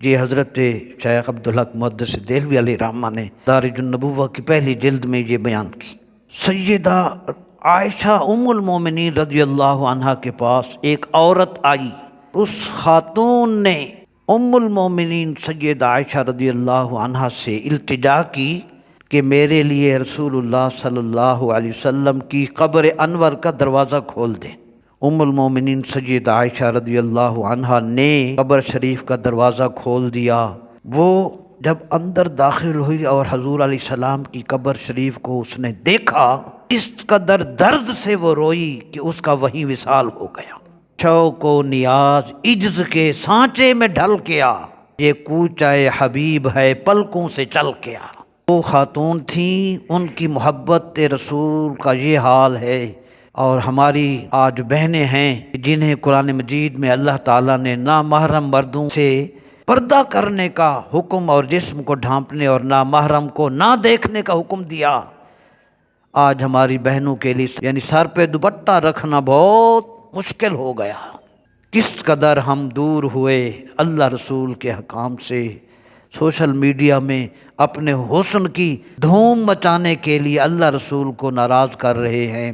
جی حضرت شیخ عبدالحق محدث دہلوی علیہ رحمہ نے دارج النبوہ کی پہلی جلد میں یہ بیان کی۔ سیدہ عائشہ ام المومنین رضی اللہ عنہا کے پاس ایک عورت آئی، اس خاتون نے ام المومنین سیدہ عائشہ رضی اللہ عنہا سے التجا کی کہ میرے لیے رسول اللہ صلی اللہ علیہ وسلم کی قبر انور کا دروازہ کھول دیں۔ ام المومنین سیدہ عائشہ رضی اللہ عنہا نے قبر شریف کا دروازہ کھول دیا۔ وہ جب اندر داخل ہوئی اور حضور علیہ السلام کی قبر شریف کو اس نے دیکھا، اس قدر درد سے وہ روئی کہ اس کا وہیں وصال ہو گیا۔ شوق و نیاز عجز کے سانچے میں ڈھل گیا، یہ کوچہ حبیب ہے پلکوں سے چل گیا۔ وہ خاتون تھیں، ان کی محبت رسول کا یہ حال ہے۔ اور ہماری آج بہنیں ہیں جنہیں قرآن مجید میں اللہ تعالیٰ نے نامحرم مردوں سے پردہ کرنے کا حکم اور جسم کو ڈھانپنے اور نامحرم کو نہ دیکھنے کا حکم دیا۔ آج ہماری بہنوں کے لیے یعنی سر پہ دوپٹہ رکھنا بہت مشکل ہو گیا۔ کس قدر ہم دور ہوئے اللہ رسول کے حکام سے، سوشل میڈیا میں اپنے حسن کی دھوم مچانے کے لیے اللہ رسول کو ناراض کر رہے ہیں۔